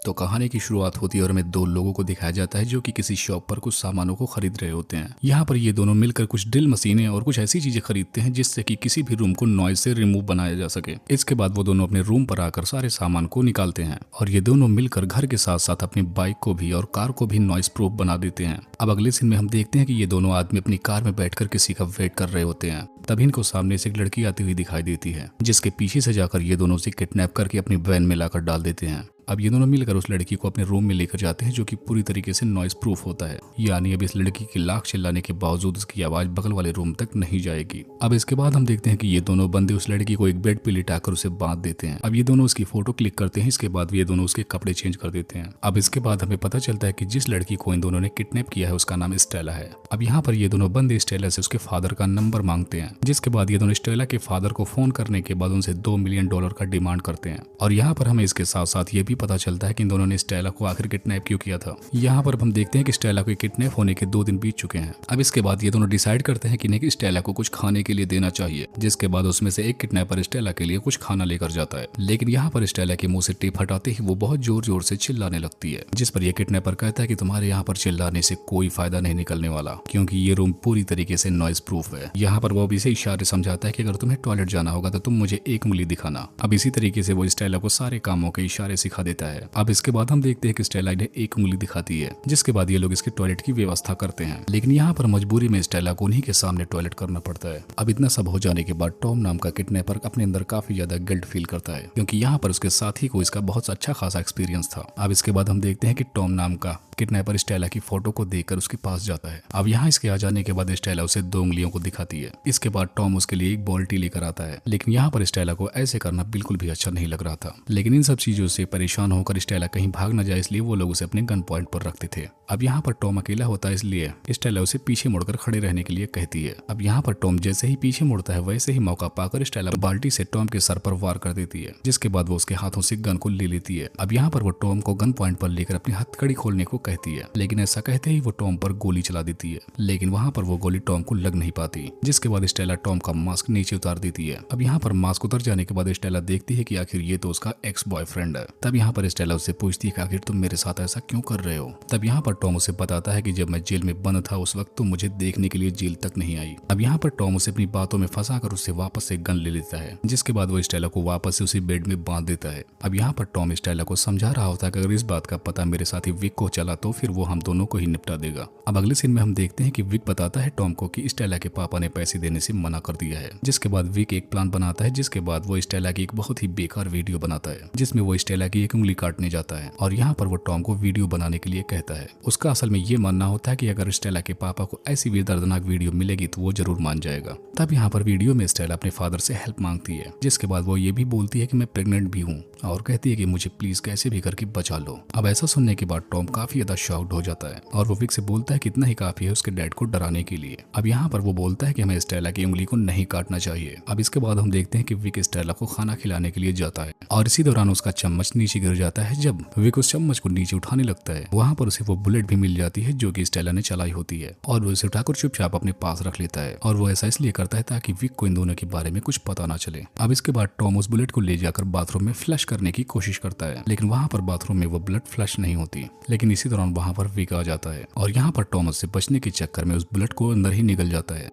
तो कहानी की शुरुआत होती है और हमें दो लोगों को दिखाया जाता है जो कि किसी शॉप पर कुछ सामानों को खरीद रहे होते हैं। यहाँ पर ये दोनों मिलकर कुछ ड्रिल मशीनें और कुछ ऐसी चीजें खरीदते हैं जिससे कि किसी भी रूम को नॉइज से रिमूव बनाया जा सके। इसके बाद वो दोनों अपने रूम पर आकर सारे सामान को निकालते हैं और ये दोनों मिलकर घर के साथ साथ अपनी बाइक को भी और कार को भी नॉइज प्रूफ बना देते हैं। अब अगले सीन में हम देखते हैं कि ये दोनों आदमी अपनी कार में बैठकर किसी का वेट कर रहे होते हैं। तभी इनको सामने से एक लड़की आती हुई दिखाई देती है जिसके पीछे से जाकर ये दोनों उसे किडनैप करके अपनी वैन में लाकर डाल देते हैं। अब ये दोनों मिलकर उस लड़की को अपने रूम में लेकर जाते हैं जो कि पूरी तरीके से नॉइज प्रूफ होता है, यानी अब इस लड़की की लाख चिल्लाने के बावजूद उसकी आवाज बगल वाले रूम तक नहीं जाएगी। अब इसके बाद हम देखते हैं कि ये दोनों बंदे उस लड़की को एक बेड पे लिटाकर उसे बांध देते हैं। अब ये दोनों उसकी फोटो क्लिक करते हैं। इसके बाद ये दोनों उसके कपड़े चेंज कर देते हैं। अब इसके बाद हमें पता चलता है कि जिस लड़की को इन दोनों ने किडनैप किया है उसका नाम स्टेला है। अब यहाँ पर ये दोनों बंदे स्टेला से उसके फादर का नंबर मांगते हैं, जिसके बाद ये दोनों स्टेला के फादर को फोन करने के बाद उनसे $2 मिलियन का डिमांड करते हैं। और यहाँ पर हमें इसके साथ साथ ये भी पता चलता है कि उन्होंने स्टेला को आखिर किडनैप क्यों किया था। यहाँ पर हम देखते हैं कि स्टेला को किडनैप होने के 2 दिन बीत चुके हैं। अब इसके बाद ये दोनों डिसाइड करते हैं कि नहीं, स्टेला को कुछ खाने के लिए देना चाहिए, जिसके बाद उसमें से एक किडनैपर स्टेला के लिए कुछ खाना लेकर जाता है। लेकिन यहाँ पर स्टेला के मुंह से टेप हटाते ही वो बहुत जोर जोर से चिल्लाने लगती है, जिस पर यह किडनैपर कहता है कि तुम्हारे यहाँ पर चिल्लाने से कोई फायदा नहीं निकलने वाला, क्योंकि ये रूम पूरी तरीके से नॉइज प्रूफ है। यहाँ पर वो भी इसे इशारे समझाता है कि अगर तुम्हें टॉयलेट जाना होगा तो तुम मुझे एक उंगली दिखाना। अब इसी तरीके से वो स्टेला को सारे कामों के इशारे सिखा देता है। अब इसके बाद हम देखते हैं कि स्टेला इन्हें एक उंगली दिखाती है, जिसके बाद ये लोग इसके टॉयलेट की व्यवस्था करते हैं। लेकिन यहाँ पर मजबूरी में स्टेला को उन्हीं के सामने टॉयलेट करना पड़ता है। अब इतना सब हो जाने के बाद टॉम नाम का किडनैपर अपने अंदर काफी ज्यादा गिल्ट फील करता है, क्योंकि यहाँ पर उसके साथी को इसका बहुत अच्छा खासा एक्सपीरियंस था। अब इसके बाद हम देखते हैं कि टॉम नाम का किडनैपर स्टेला की फोटो को देखकर उसके पास जाता है। अब यहाँ इसके आ जाने के बाद स्टेला उसे 2 उंगलियों को दिखाती है। इसके बाद टॉम उसके लिए एक बाल्टी लेकर आता है, लेकिन यहाँ पर स्टेला को ऐसे करना बिल्कुल भी अच्छा नहीं लग रहा था। लेकिन इन सब चीजों से परेशान होकर स्टेला कहीं भाग न जाए, इसलिए वो लोग उसे अपने गन पॉइंट पर रखते थे। अब यहाँ पर टॉम अकेला होता है, इसलिए स्टेला उसे पीछे मुड़कर खड़े रहने के लिए कहती है। अब यहाँ पर टॉम जैसे ही पीछे मुड़ता है, वैसे ही मौका पाकर स्टेला बाल्टी से टॉम के सर पर वार कर देती है, जिसके बाद वो उसके हाथों से गन को ले लेती है। अब यहाँ पर वो टॉम को गन पॉइंट पर लेकर अपनी हथकड़ी खोलने को कहती है, लेकिन ऐसा कहते ही वो टॉम पर गोली चला देती है। लेकिन वहाँ पर वो गोली टॉम को लग नहीं पाती, जिसके बाद स्टेला टॉम का मास्क नीचे उतार देती है। अब यहाँ पर मास्क उतर जाने के बाद स्टेला देखती है कि आखिर ये तो उसका एक्स बॉयफ्रेंड है। तब यहाँ पर स्टेला उससे पूछती है कि आखिर तुम मेरे साथ ऐसा क्यों कर रहे हो। तब यहाँ पर टॉम उसे बताता है कि जब मैं जेल में बंद था उस वक्त तुम मुझे देखने के लिए जेल तक नहीं आई। अब यहाँ पर टॉम उसे अपनी बातों में फंसाकर उससे वापस से गन ले लेता है, जिसके बाद वो स्टेला को वापस से उसी बेड में बांध देता है। अब यहाँ पर टॉम स्टेला को समझा रहा होता है कि अगर इस बात का पता मेरे साथी विक को चला तो फिर वो हम दोनों को ही निपटा देगा। अब अगले सीन में हम देखते हैं कि विक बताता है टॉम को कि स्टेला के पापा ने पैसे देने से मना कर दिया है, जिसके बाद विक एक प्लान बनाता है, जिसके बाद वो स्टेला की एक बहुत ही बेकार वीडियो बनाता है, जिसमें वो स्टेला की एक उंगली काटने जाता है। और यहाँ पर वो टॉम को वीडियो बनाने के लिए कहता है। उसका असल में ये मानना होता है कि अगर स्टेला के पापा को ऐसी भी दर्दनाक वीडियो मिलेगी तो वो जरूर मान जाएगा। तब यहाँ पर वीडियो में स्टेला अपने फादर से हेल्प मांगती है, जिसके बाद वो ये भी बोलती है कि मैं प्रेग्नेंट भी हूँ और कहती है कि मुझे प्लीज कैसे भी करके बचा लो। अब ऐसा सुनने के बाद टॉम काफी ज्यादा शॉक्ड हो जाता है और वो विक से बोलता है कि इतना ही काफी है उसके डैड को डराने के लिए। अब यहाँ पर वो बोलता है कि हमें स्टेला की उंगली को नहीं काटना चाहिए। अब इसके बाद हम देखते हैं कि विक स्टेला को खाना खिलाने के लिए जाता है और इसी दौरान उसका चम्मच नीचे गिर जाता है। जब विक उस चम्मच को नीचे उठाने लगता है, वहाँ पर उसे वो बुलेट भी मिल जाती है जो कि स्टेला ने चलाई होती है और वो इसे उठाकर चुपचाप अपने पास रख लेता है। और वो ऐसा इसलिए करता है ताकि विक को इन दोनों के बारे में कुछ पता ना चले। अब इसके बाद टॉम उस बुलेट को ले जाकर बाथरूम में फ्लश करने की कोशिश करता है, लेकिन वहाँ पर बाथरूम में वो बुलेट फ्लश नहीं होती। लेकिन इसी दौरान वहाँ पर विक आ जाता है और यहाँ पर टॉम उससे बचने के चक्कर में उस बुलेट को अंदर ही निगल जाता है।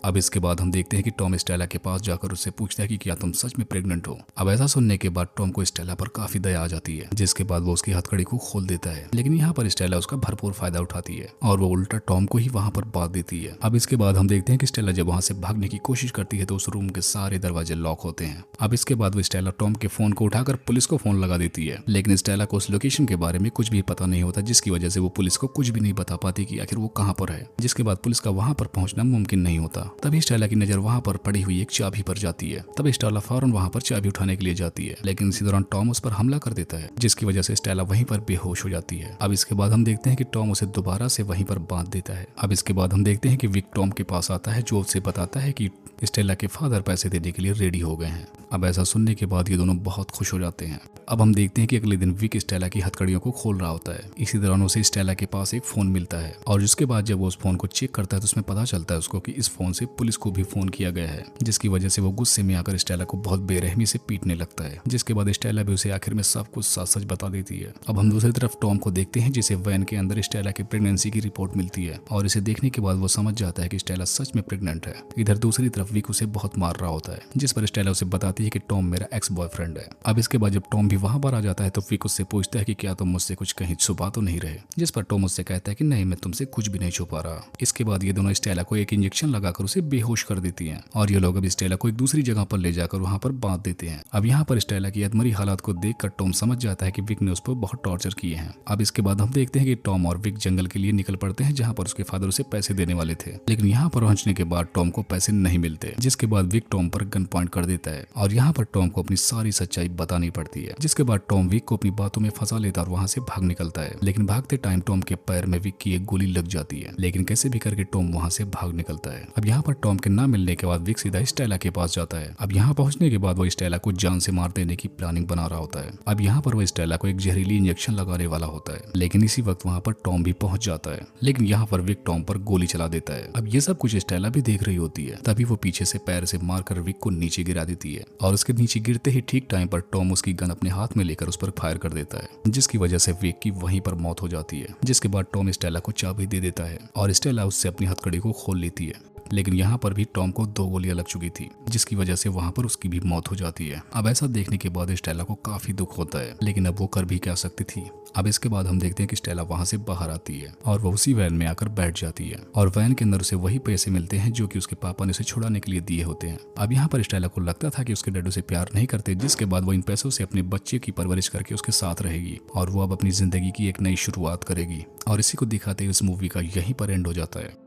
अब इसके बाद हम देखते हैं कि टॉम स्टेला के पास जाकर उससे पूछता है कि क्या तुम सच में प्रेग्नेंट हो। अब ऐसा सुनने के बाद टॉम को स्टेला पर काफी दया आ जाती है, जिसके बाद वो उसकी हथकड़ी को खोल देता है। लेकिन यहाँ पर स्टेला उसका भरपूर फायदा उठाती है और वो उल्टा टॉम को ही वहाँ पर बांध देती है। अब इसके बाद हम देखते हैं कि स्टेला जब वहाँ से भागने की कोशिश करती है तो उस रूम के सारे दरवाजे लॉक होते हैं। अब इसके बाद वो स्टेला टॉम के फोन को उठाकर पुलिस को फोन लगा देती है, लेकिन स्टेला को उस लोकेशन के बारे में कुछ भी पता नहीं होता, जिसकी वजह से वो पुलिस को कुछ भी नहीं बता पाती कि आखिर वो कहाँ पर है, जिसके बाद पुलिस का वहाँ पर पहुंचना मुमकिन नहीं होता। तभी स्टेला की नजर वहाँ पर पड़ी हुई एक चाबी पर जाती है। तब स्टेला फौरन वहाँ पर चाबी उठाने के लिए जाती है, लेकिन इसी दौरान टॉम उस पर हमला कर देता है, जिसकी वजह से स्टेला वहीं पर बेहोश हो जाती है। अब इसके बाद हम देखते हैं कि टॉम उसे दोबारा से वहीं पर बांध देता है। अब इसके बाद हम देखते हैं कि विक टॉम के पास आता है, जो उसे बताता है कि स्टेला के फादर पैसे देने के लिए रेडी हो गए हैं। अब ऐसा सुनने के बाद ये दोनों बहुत खुश हो जाते हैं। अब हम देखते हैं कि अगले दिन विक स्टेला की हथकड़ियों को खोल रहा होता है। इसी दौरान उसे स्टेला के पास एक फोन मिलता है और जिसके बाद जब वो उस फोन को चेक करता है तो उसमें पता चलता है उसको कि इस फोन से पुलिस को भी फोन किया गया है, जिसकी वजह से वो गुस्से में आकर स्टेला को बहुत बेरहमी से पीटने लगता है, जिसके बाद स्टेला भी उसे आखिर में सब कुछ सच सच बता देती है। अब हम दूसरी तरफ टॉम को देखते हैं, जिसे वैन के अंदर स्टेला की प्रेगनेंसी की रिपोर्ट मिलती है और इसे देखने के बाद वो समझ जाता है कि स्टेला सच में प्रेग्नेंट है। इधर दूसरी तरफ विक उसे बहुत मार रहा होता है, जिस पर स्टेला उसे बताती है कि टॉम मेरा एक्स बॉयफ्रेंड है। अब इसके बाद जब टॉम भी वहां पर आ जाता है तो विक उससे पूछता है कि क्या तुम मुझसे कुछ कहीं छुपा तो नहीं रहे, जिस पर टॉम उससे कहता है कि नहीं, मैं तुमसे कुछ भी नहीं छुपा रहा। इसके बाद ये दोनों स्टेला को एक इंजेक्शन लगाकर उसे बेहोश कर देती हैं और ये लोग अब स्टेला को एक दूसरी जगह पर ले जाकर वहां पर बांध देते हैं। अब यहाँ पर स्टेला की अधमरी हालात को देखकर टॉम समझ जाता है कि विक ने उस पर बहुत टॉर्चर किए हैं। अब इसके बाद हम देखते हैं कि टॉम और विक जंगल के लिए निकल पड़ते हैं, जहाँ पर उसके फादर उसे पैसे देने वाले थे, लेकिन यहाँ पर पहुंचने के बाद टॉम को पैसे नहीं मिलते, जिसके बाद विक टॉम पर गन पॉइंट कर देता है और यहाँ पर टॉम को अपनी सारी सच्चाई बतानी पड़ती है। जिसके बाद टॉम विक को अपनी बातों में फंसा लेता और वहां से भाग निकलता है, लेकिन भागते टाइम टॉम के पैर में विक की एक गोली लग जाती है, लेकिन कैसे भी करके टॉम वहां से भाग निकलता है। अब यहाँ पर टॉम के ना मिलने के बाद विक सीधा स्टेला के पास जाता है। अब यहाँ पहुंचने के बाद वो स्टेला को जान से मार देने की प्लानिंग बना रहा होता है। अब यहाँ पर वो स्टेला को एक जहरीली इंजेक्शन लगाने वाला होता है, लेकिन इसी वक्त वहाँ पर टॉम भी पहुंच जाता है, लेकिन यहाँ पर विक टॉम पर गोली चला देता है। अब ये सब कुछ स्टेला भी देख रही होती है, तभी वो पीछे से पैर से मारकर विक को नीचे गिरा देती है और उसके नीचे गिरते ही ठीक टाइम पर टॉम उसकी गन अपने हाथ में लेकर उस पर फायर कर देता है, जिसकी वजह से विक की वहीं पर मौत हो जाती है। जिसके बाद टॉम स्टेला को चाबी दे देता है और स्टेला उससे अपनी हथकड़ी को खोल लेती है, लेकिन यहाँ पर भी टॉम को 2 गोलियां लग चुकी थी, जिसकी वजह से वहाँ पर उसकी भी मौत हो जाती है। अब ऐसा देखने के बाद स्टेला को काफी दुख होता है, लेकिन अब वो कर भी क्या सकती थी। अब इसके बाद हम देखते हैं कि स्टेला वहां से बाहर आती है और वो उसी वैन में आकर बैठ जाती है और वैन के अंदर उसे वही पैसे मिलते हैं जो कि उसके पापा ने उसे छुड़ाने के लिए दिए होते हैं। अब यहाँ पर स्टेला को लगता था कि उसके डैड उसे प्यार नहीं करते, जिसके बाद वो इन पैसों से अपने बच्चे की परवरिश करके उसके साथ रहेगी और वो अब अपनी जिंदगी की एक नई शुरुआत करेगी। और इसी को दिखाते हुए इस मूवी का यहीं पर एंड हो जाता है।